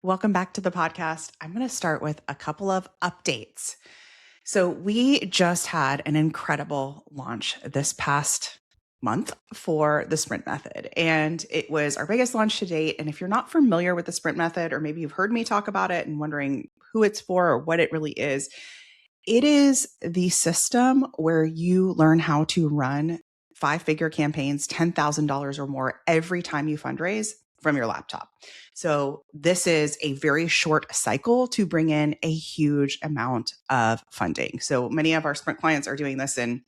Welcome back to the podcast. I'm going to start with a couple of updates. So, we just had an incredible launch this past month for the sprint method, and it was our biggest launch to date. And if you're not familiar with the sprint method, or maybe you've heard me talk about it and wondering who it's for or what it really is, it is the system where you learn how to run 5-figure campaigns, $10,000 or more every time you fundraise from your laptop. So this is a very short cycle to bring in a huge amount of funding. So many of our sprint clients are doing this in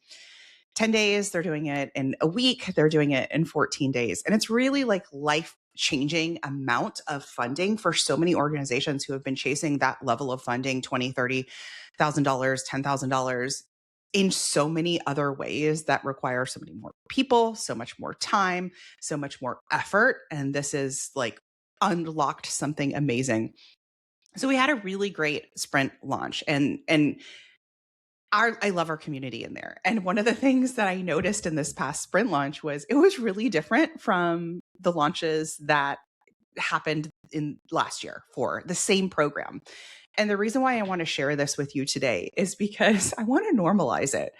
10 days. They're doing it in a week. They're doing it in 14 days. And it's really like life-changing amount of funding for so many organizations who have been chasing that level of funding, $20,000, $30,000, $10,000 in so many other ways that require so many more people, so much more time, so much more effort. And this is like unlocked something amazing. So we had a really great sprint launch, and I love our community in there. And one of the things that I noticed in this past sprint launch was it was really different from the launches that happened in last year for the same program. And the reason why I want to share this with you today is because I want to normalize it.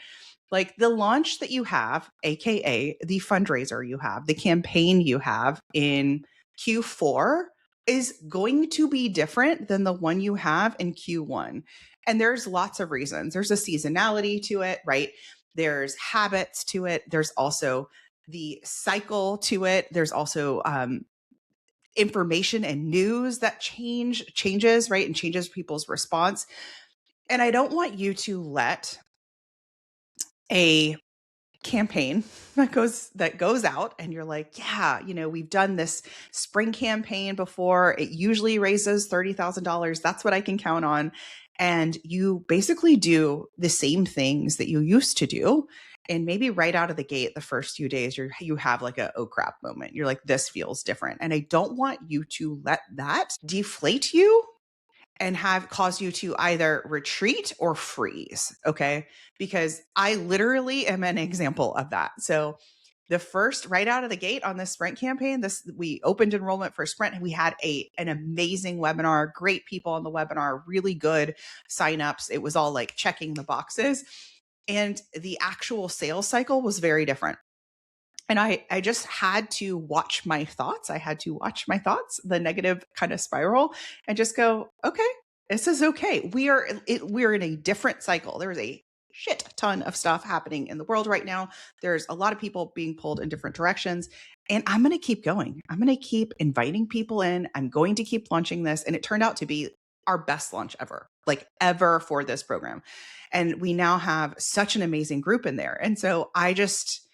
Like the launch that you have, AKA the fundraiser you have, the campaign you have in Q4 is going to be different than the one you have in Q1. And there's lots of reasons. There's a seasonality to it, right? There's habits to it. There's also the cycle to it. There's also information and news that changes, right? And changes people's response. And I don't want you to let a campaign that goes out and you're like, yeah, we've done this spring campaign before. It usually raises $30,000. That's what I can count on. And you basically do the same things that you used to do. And maybe right out of the gate, the first few days, you have like a, oh crap moment. You're like, this feels different. And I don't want you to let that deflate you and have cause you to either retreat or freeze. Okay. Because I literally am an example of that. So the first right out of the gate on this sprint campaign, we opened enrollment for sprint and we had an amazing webinar, great people on the webinar, really good signups. It was all like checking the boxes. And the actual sales cycle was very different. And I just had to watch my thoughts. I had to watch my thoughts, the negative kind of spiral, and just go, okay, this is okay. We're in a different cycle. There's a shit ton of stuff happening in the world right now. There's a lot of people being pulled in different directions. And I'm going to keep going. I'm going to keep inviting people in. I'm going to keep launching this. And it turned out to be our best launch ever, like ever for this program. And we now have such an amazing group in there. And so I just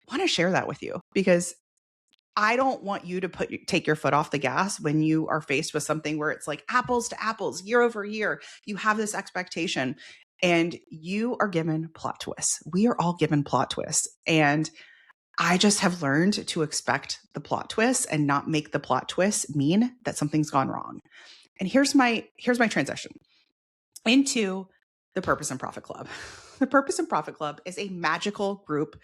want to share that with you because I don't want you to take your foot off the gas when you are faced with something where it's like apples to apples, year over year. You have this expectation and you are given plot twists. We are all given plot twists. And I just have learned to expect the plot twists and not make the plot twists mean that something's gone wrong. And here's my transition into the Purpose and Profit Club. The Purpose and Profit Club is a magical group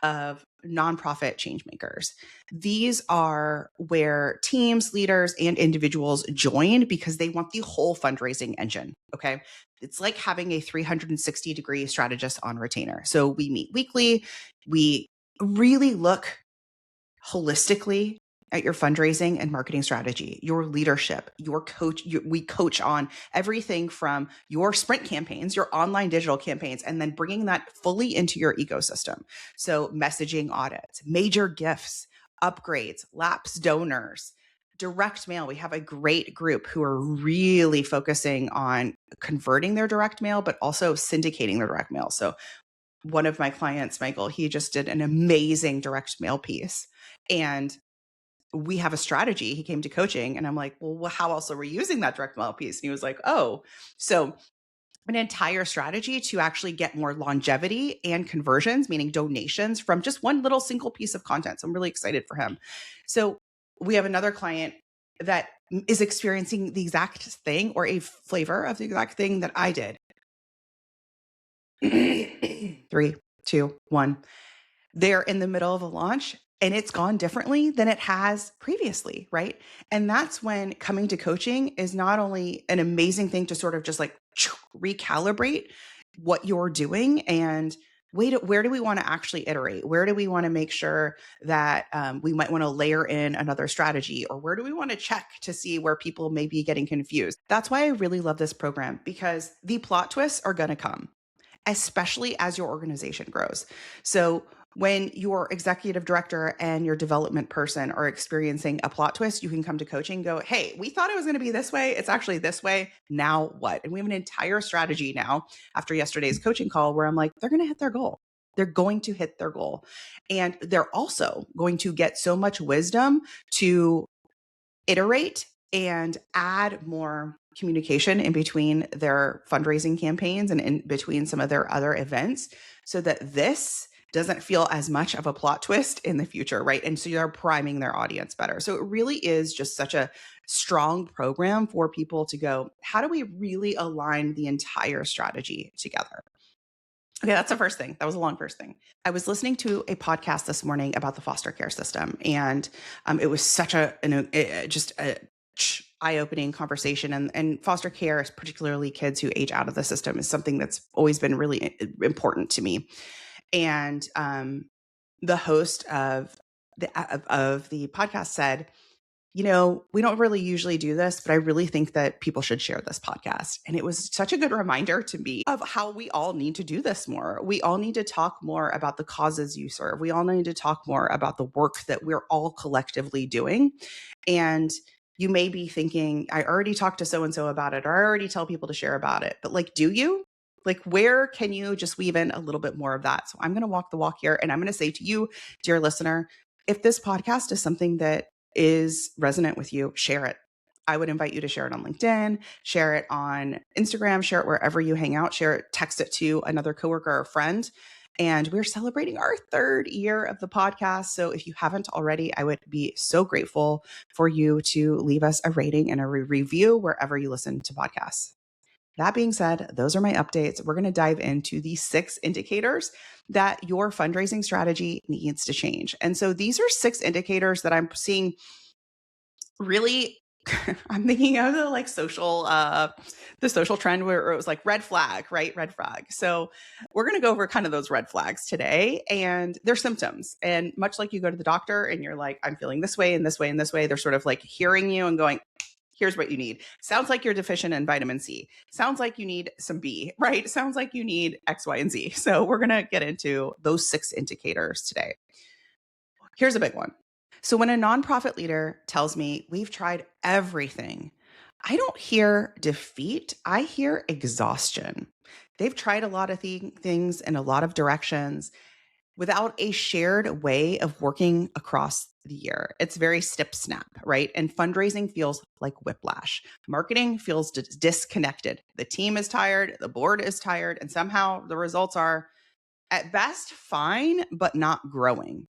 of nonprofit change makers. These are where teams, leaders, and individuals join because they want the whole fundraising engine. Okay. It's like having a 360-degree strategist on retainer. So we meet weekly. We really look holistically at your fundraising and marketing strategy, your leadership, your coach. We coach on everything from your sprint campaigns, your online digital campaigns, and then bringing that fully into your ecosystem. So messaging audits, major gifts, upgrades, lapse donors, direct mail. We have a great group who are really focusing on converting their direct mail, but also syndicating their direct mail. So one of my clients, Michael, he just did an amazing direct mail piece. And we have a strategy. He came to coaching and I'm like, well, how else are we using that direct mail piece? And he was like, oh, so an entire strategy to actually get more longevity and conversions, meaning donations from just one little single piece of content. So I'm really excited for him. So we have another client that is experiencing the exact thing or a flavor of the exact thing that I did. 3, 2, 1. They're in the middle of a launch and it's gone differently than it has previously, right? And that's when coming to coaching is not only an amazing thing to sort of just like recalibrate what you're doing and where do we want to actually iterate? Where do we want to make sure that we might want to layer in another strategy, or where do we want to check to see where people may be getting confused? That's why I really love this program, because the plot twists are going to come, especially as your organization grows. So when your executive director and your development person are experiencing a plot twist, you can come to coaching and go, hey, we thought it was going to be this way. It's actually this way. Now what? And we have an entire strategy now after yesterday's coaching call where I'm like, they're going to hit their goal. They're going to hit their goal. And they're also going to get so much wisdom to iterate and add more communication in between their fundraising campaigns and in between some of their other events, so that this doesn't feel as much of a plot twist in the future, right? And so you're priming their audience better. So it really is just such a strong program for people to go, how do we really align the entire strategy together? Okay, that's the first thing. That was a long first thing. I was listening to a podcast this morning about the foster care system, and it was such just a eye-opening conversation. And foster care, particularly kids who age out of the system, is something that's always been really important to me. And the host of the podcast said, we don't really usually do this, but I really think that people should share this podcast. And it was such a good reminder to me of how we all need to do this more. We all need to talk more about the causes you serve. We all need to talk more about the work that we're all collectively doing. And you may be thinking, I already talked to so-and-so about it, or I already tell people to share about it. But like, do you? Like, where can you just weave in a little bit more of that? So I'm going to walk the walk here. And I'm going to say to you, dear listener, if this podcast is something that is resonant with you, share it. I would invite you to share it on LinkedIn, share it on Instagram, share it wherever you hang out, share it, text it to another coworker or friend. And we're celebrating our 3rd year of the podcast. So if you haven't already, I would be so grateful for you to leave us a rating and a review wherever you listen to podcasts. That being said, those are my updates. We're going to dive into the 6 indicators that your fundraising strategy needs to change. And so these are 6 indicators that I'm seeing really. I'm thinking of the social trend where it was like red flag, right? Red flag. So we're going to go over kind of those red flags today and their symptoms. And much like you go to the doctor and you're like, I'm feeling this way and this way and this way, they're sort of like hearing you and going, here's what you need. Sounds like you're deficient in vitamin C. Sounds like you need some B, right? Sounds like you need X, Y, and Z. So we're going to get into those 6 indicators today. Here's a big one. So when a nonprofit leader tells me we've tried everything, I don't hear defeat. I hear exhaustion. They've tried a lot of things in a lot of directions without a shared way of working across the year. It's very snip snap, right? And fundraising feels like whiplash. Marketing feels disconnected. The team is tired, the board is tired, and somehow the results are at best fine, but not growing.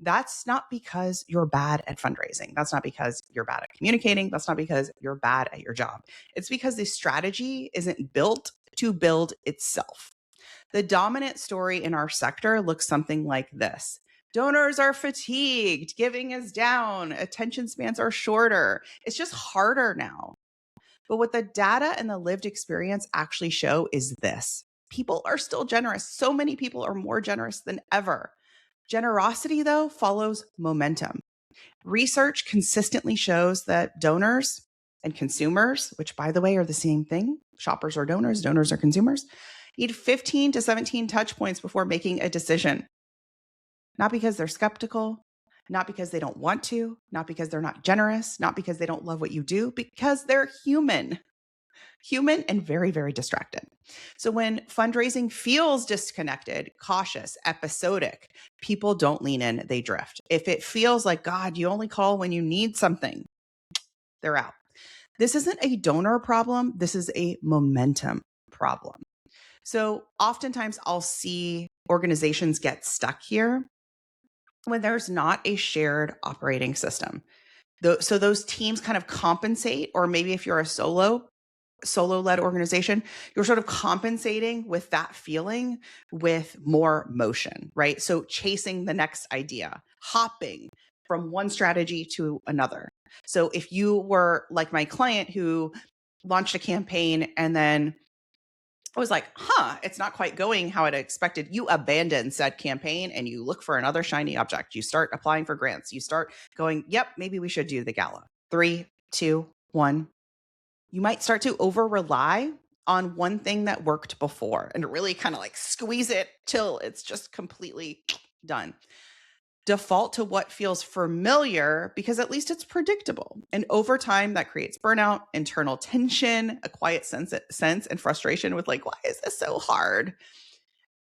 That's not because you're bad at fundraising. That's not because you're bad at communicating. That's not because you're bad at your job. It's because the strategy isn't built to build itself. The dominant story in our sector looks something like this. Donors are fatigued, giving is down, attention spans are shorter. It's just harder now. But what the data and the lived experience actually show is this. People are still generous. So many people are more generous than ever. Generosity, though, follows momentum. Research consistently shows that donors and consumers, which by the way are the same thing, shoppers are donors, donors are consumers, need 15 to 17 touch points before making a decision. Not because they're skeptical, not because they don't want to, not because they're not generous, not because they don't love what you do, because they're human and very, very distracted. So when fundraising feels disconnected, cautious, episodic, people don't lean in, they drift. If it feels like, God, you only call when you need something, they're out. This isn't a donor problem. This is a momentum problem. So oftentimes I'll see organizations get stuck here when there's not a shared operating system. So those teams kind of compensate, or maybe if you're a solo-led organization, you're sort of compensating with that feeling with more motion, right? So chasing the next idea, hopping from one strategy to another. So if you were like my client who launched a campaign and then I was like, it's not quite going how I'd expected. You abandon said campaign and you look for another shiny object. You start applying for grants. You start going, yep, maybe we should do the gala. 3, 2, 1. You might start to over rely on one thing that worked before and really kind of like squeeze it till it's just completely done. Default to what feels familiar because at least it's predictable. And over time, that creates burnout, internal tension, a quiet sense and frustration with like, why is this so hard?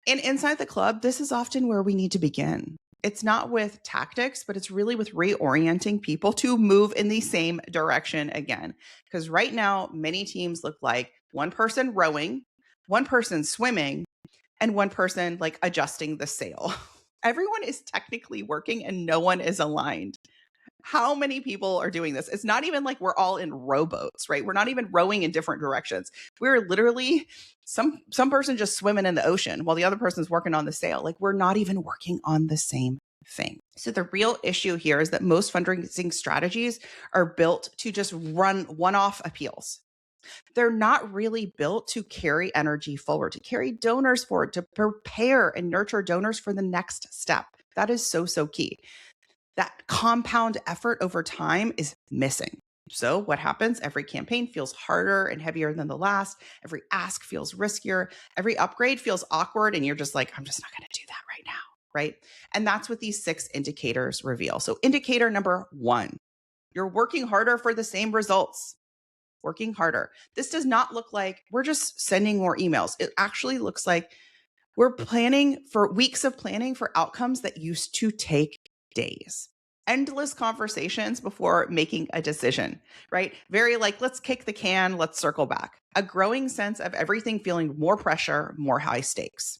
And inside the club, this is often where we need to begin. It's not with tactics, but it's really with reorienting people to move in the same direction again. Because right now, many teams look like one person rowing, one person swimming, and one person like adjusting the sail. Everyone is technically working and no one is aligned. How many people are doing this? It's not even like we're all in rowboats, right? We're not even rowing in different directions. We're literally some person just swimming in the ocean while the other person's working on the sail. Like we're not even working on the same thing. So the real issue here is that most fundraising strategies are built to just run one-off appeals. They're not really built to carry energy forward, to carry donors forward, to prepare and nurture donors for the next step. That is so, so key. That compound effort over time is missing. So what happens? Every campaign feels harder and heavier than the last. Every ask feels riskier. Every upgrade feels awkward. And you're just like, I'm just not going to do that right now. Right. And that's what these 6 indicators reveal. So indicator number 1, you're working harder for the same results. Working harder. This does not look like we're just sending more emails. It actually looks like we're planning for weeks of planning for outcomes that used to take days. Endless conversations before making a decision, right? Very like, let's kick the can, let's circle back. A growing sense of everything feeling more pressure, more high stakes.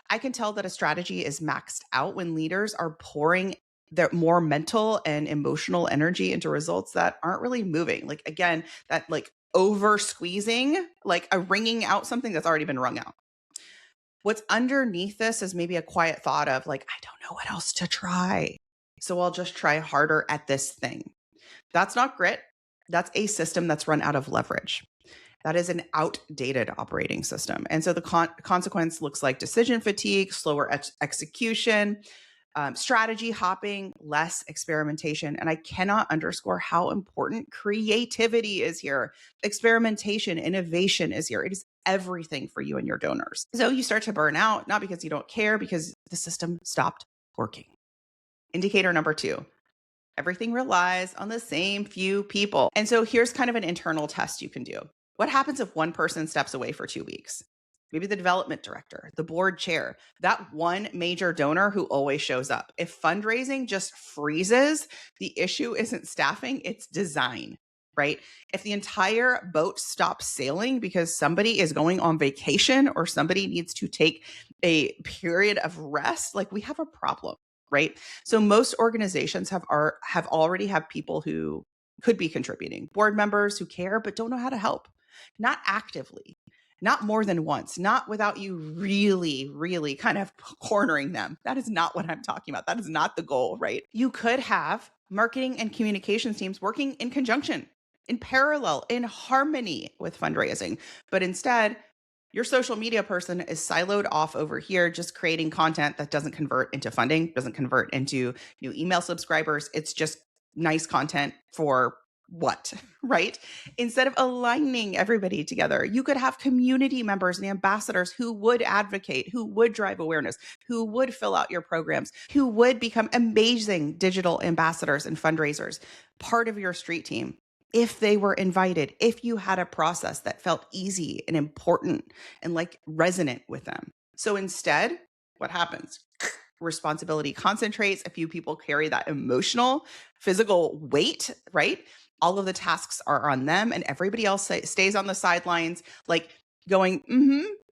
I can tell that a strategy is maxed out when leaders are pouring their more mental and emotional energy into results that aren't really moving. Like, again, that like over squeezing, like a wringing out something that's already been wrung out. What's underneath this is maybe a quiet thought of like, I don't know what else to try. So I'll just try harder at this thing. That's not grit. That's a system that's run out of leverage. That is an outdated operating system. And so the consequence looks like decision fatigue, slower execution, strategy hopping, less experimentation. And I cannot underscore how important creativity is here. Experimentation, innovation is here. It is everything for you and your donors. So you start to burn out, not because you don't care, because the system stopped working. Indicator number 2. Everything relies on the same few people. And so here's kind of an internal test you can do. What happens if one person steps away for 2 weeks? Maybe the development director, the board chair, that one major donor who always shows up. If fundraising just freezes, the issue isn't staffing, it's design, right? If the entire boat stops sailing because somebody is going on vacation or somebody needs to take a period of rest, like we have a problem. Right. So most organizations have already have people who could be contributing, board members who care, but don't know how to help, not actively, not more than once, not without you really, really kind of cornering them. That is not what I'm talking about. That is not the goal, right? You could have marketing and communications teams working in conjunction, in parallel, in harmony with fundraising, but instead, your social media person is siloed off over here, just creating content that doesn't convert into funding, doesn't convert into new email subscribers. It's just nice content for what, right? Instead of aligning everybody together, you could have community members and ambassadors who would advocate, who would drive awareness, who would fill out your programs, who would become amazing digital ambassadors and fundraisers, part of your street team. If they were invited, if you had a process that felt easy and important and like resonant with them. So instead, what happens? Responsibility concentrates. A few people carry that emotional, physical weight, right? All of the tasks are on them and everybody else stays on the sidelines, like going,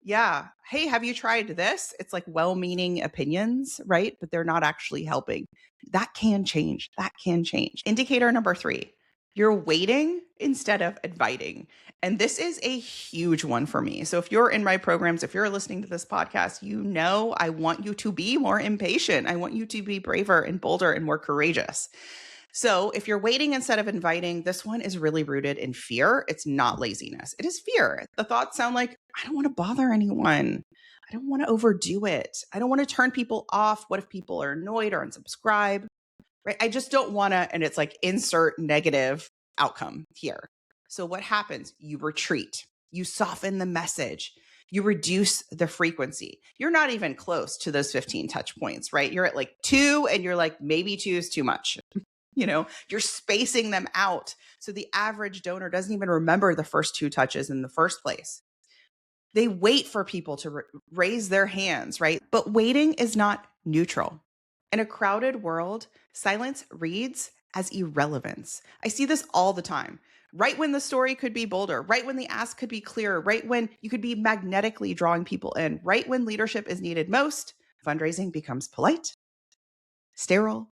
yeah. Hey, have you tried this? It's like well-meaning opinions, right? But they're not actually helping. That can change. That can change. Indicator number 3. You're waiting instead of inviting. And this is a huge one for me. So if you're in my programs, if you're listening to this podcast, you know I want you to be more impatient. I want you to be braver and bolder and more courageous. So if you're waiting instead of inviting, this one is really rooted in fear. It's not laziness. It is fear. The thoughts sound like, I don't want to bother anyone. I don't want to overdo it. I don't want to turn people off. What if people are annoyed or unsubscribe? Right? I just don't want to, and it's like insert negative outcome here. So what happens? You retreat, you soften the message, you reduce the frequency. You're not even close to those 15 touch points, right? You're at like 2 and you're like, maybe 2 is too much. You're spacing them out. So the average donor doesn't even remember the first 2 touches in the first place. They wait for people to raise their hands, right? But waiting is not neutral. In a crowded world, silence reads as irrelevance. I see this all the time. Right when the story could be bolder, right when the ask could be clearer, right when you could be magnetically drawing people in, right when leadership is needed most, fundraising becomes polite, sterile,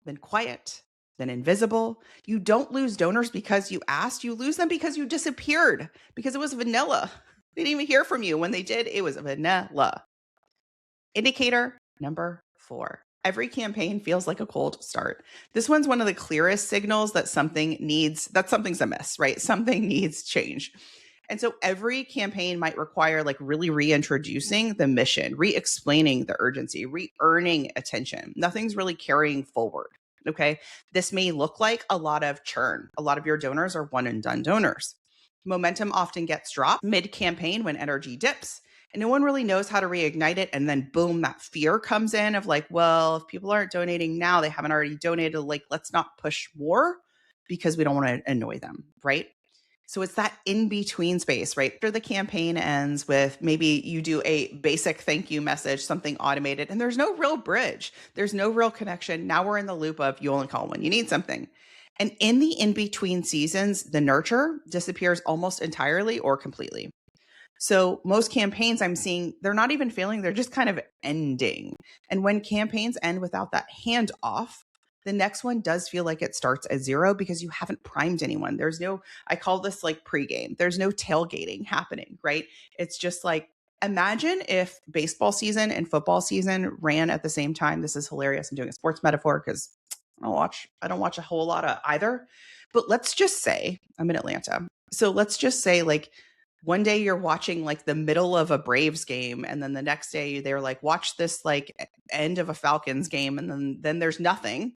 then quiet, then invisible. You don't lose donors because you asked. You lose them because you disappeared, because it was vanilla. They didn't even hear from you. When they did, it was vanilla. Indicator number 4. Every campaign feels like a cold start. This one's one of the clearest signals that something's amiss, right? Something needs change. And so every campaign might require like really reintroducing the mission, re-explaining the urgency, re-earning attention. Nothing's really carrying forward. Okay. This may look like a lot of churn. A lot of your donors are one and done donors. Momentum often gets dropped mid-campaign when energy dips. And no one really knows how to reignite it. And then boom, that fear comes in of like, well, if people aren't donating now, they haven't already donated, like, let's not push more because we don't want to annoy them, right? So it's that in-between space, right? After the campaign ends with maybe you do a basic thank you message, something automated, and there's no real bridge. There's no real connection. Now we're in the loop of you only call when you need something. And in the in-between seasons, the nurture disappears almost entirely or completely. So most campaigns I'm seeing, they're not even failing, they're just kind of ending. And when campaigns end without that handoff, the next one does feel like it starts at 0 because you haven't primed anyone. There's no, I call this like pregame. There's no tailgating happening, right? It's just like, imagine if baseball season and football season ran at the same time. This is hilarious. I'm doing a sports metaphor because I don't watch a whole lot of either. But let's just say I'm in Atlanta. So let's just say like one day you're watching like the middle of a Braves game, and then the next day they're like, watch this like end of a Falcons game, and then there's nothing.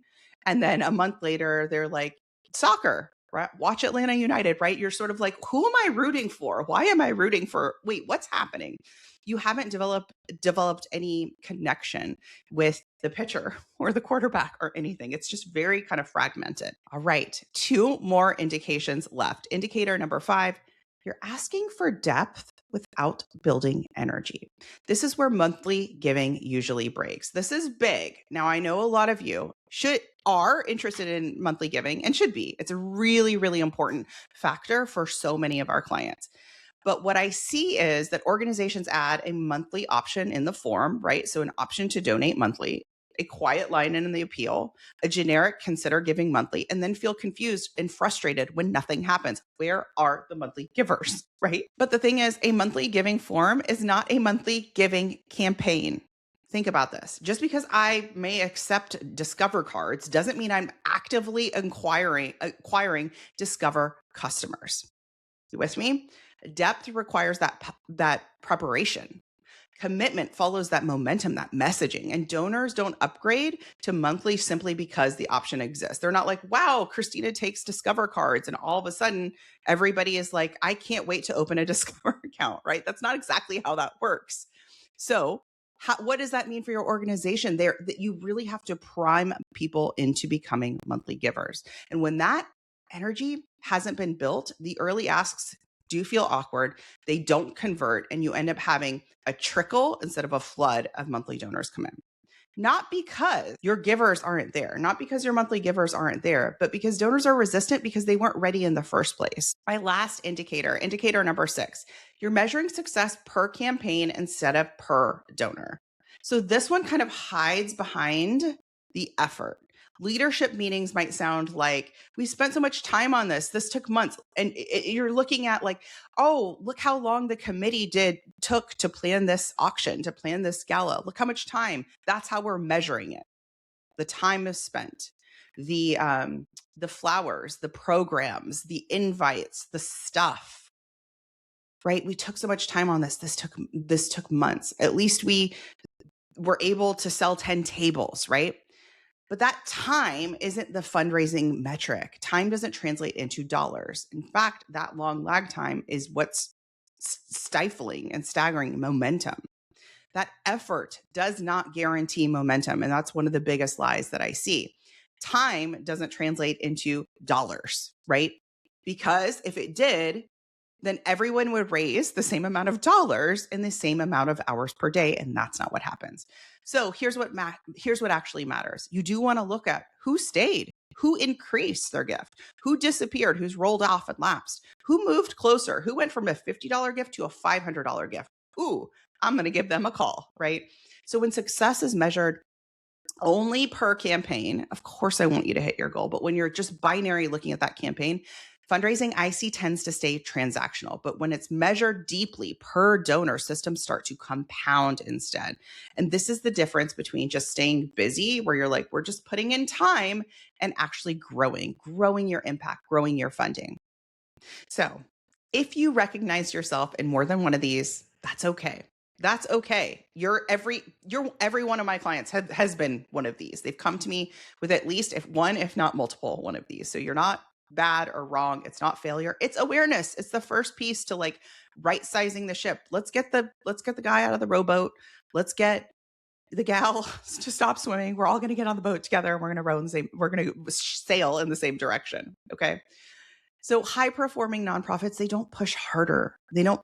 And then a month later, they're like, soccer, right? Watch Atlanta United, right? You're sort of like, who am I rooting for? Why am I rooting for? Wait, what's happening? You haven't developed any connection with the pitcher or the quarterback or anything. It's just very kind of fragmented. All right, 2 more indications left. Indicator number 5. You're asking for depth without building energy. This is where monthly giving usually breaks. This is big. Now, I know a lot of you are interested in monthly giving and should be. It's a really, really important factor for so many of our clients. But what I see is that organizations add a monthly option in the form, right? So an option to donate monthly, a quiet line in the appeal, a generic consider giving monthly, and then feel confused and frustrated when nothing happens. Where are the monthly givers, right? But the thing is, a monthly giving form is not a monthly giving campaign. Think about this. Just because I may accept Discover cards doesn't mean I'm actively acquiring Discover customers. You with me? Depth requires that preparation. Commitment follows that momentum, that messaging. And donors don't upgrade to monthly simply because the option exists. They're not like, wow, Christina takes Discover cards. And all of a sudden, everybody is like, I can't wait to open a Discover account, right? That's not exactly how that works. So what does that mean for your organization? That you really have to prime people into becoming monthly givers. And when that energy hasn't been built, the early asks do feel awkward. They don't convert, and you end up having a trickle instead of a flood of monthly donors come in. Not because your givers aren't there, not because your monthly givers aren't there, but because donors are resistant because they weren't ready in the first place. My last indicator number 6, you're measuring success per campaign instead of per donor. So this one kind of hides behind the effort. Leadership meetings might sound like, we spent so much time on this. This took months. And you're looking at like, oh, look how long the committee took to plan this auction, to plan this gala. Look how much time. That's how we're measuring it. The time is spent. The flowers, the programs, the invites, the stuff, right? We took so much time on this. This took months. At least we were able to sell 10 tables, right? But that time isn't the fundraising metric. Time doesn't translate into dollars. In fact, that long lag time is what's stifling and staggering momentum. That effort does not guarantee momentum. And that's one of the biggest lies that I see. Time doesn't translate into dollars, right? Because if it did, then everyone would raise the same amount of dollars in the same amount of hours per day. And that's not what happens. So here's what actually matters. You do want to look at who stayed, who increased their gift, who disappeared, who's rolled off and lapsed, who moved closer, who went from a $50 gift to a $500 gift. Ooh, I'm going to give them a call, right? So when success is measured only per campaign, of course, I want you to hit your goal. But when you're just binary looking at that campaign, fundraising, I see, tends to stay transactional. But when it's measured deeply per donor, systems start to compound instead. And this is the difference between just staying busy, where you're like, we're just putting in time, and actually growing your impact, growing your funding. So if you recognize yourself in more than one of these, that's okay. That's okay. Every one of my clients has been one of these. They've come to me with at least if not multiple one of these. So you're not bad or wrong. It's not failure. It's awareness. It's the first piece to like right sizing the ship. Let's get the guy out of the rowboat. Let's get the gal to stop swimming. We're all going to get on the boat together. And we're going to sail in the same direction. Okay. So high performing nonprofits, they don't push harder. They don't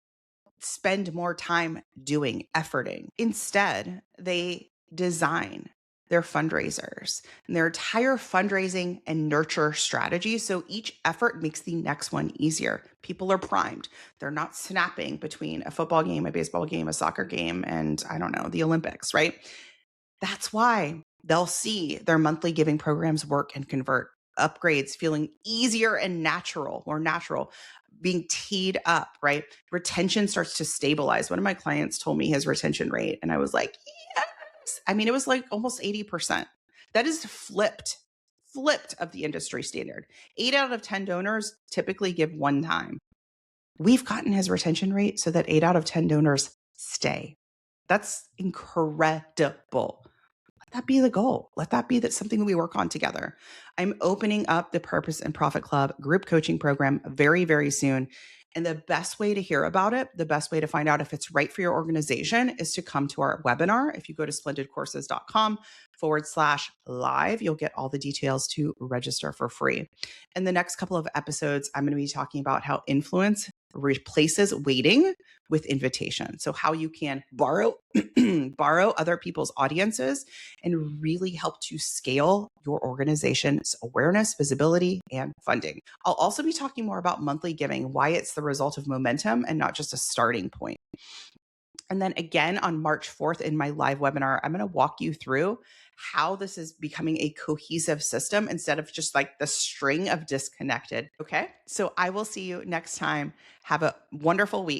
spend more time doing efforting. Instead, they design their fundraisers and their entire fundraising and nurture strategy. So each effort makes the next one easier. People are primed. They're not snapping between a football game, a baseball game, a soccer game, and I don't know, the Olympics, right? That's why they'll see their monthly giving programs work and convert. Upgrades feeling easier and more natural, being teed up, right? Retention starts to stabilize. One of my clients told me his retention rate, and I was like, yes. I mean, it was like almost 80%. That is flipped of the industry standard. 8 out of 10 donors typically give one time. We've gotten his retention rate so that 8 out of 10 donors stay. That's incredible. Let that be the goal. Let that be something we work on together. I'm opening up the Purpose and Profit Club group coaching program very, very soon. And the best way to hear about it, the best way to find out if it's right for your organization is to come to our webinar. If you go to splendidcourses.com/live, you'll get all the details to register for free. In the next couple of episodes, I'm going to be talking about how influence replaces waiting with invitation. So how you can borrow other people's audiences and really help to scale your organization's awareness, visibility, and funding. I'll also be talking more about monthly giving, why it's the result of momentum and not just a starting point. And then again, on March 4th in my live webinar, I'm going to walk you through how this is becoming a cohesive system instead of just like the string of disconnected. Okay. So I will see you next time. Have a wonderful week.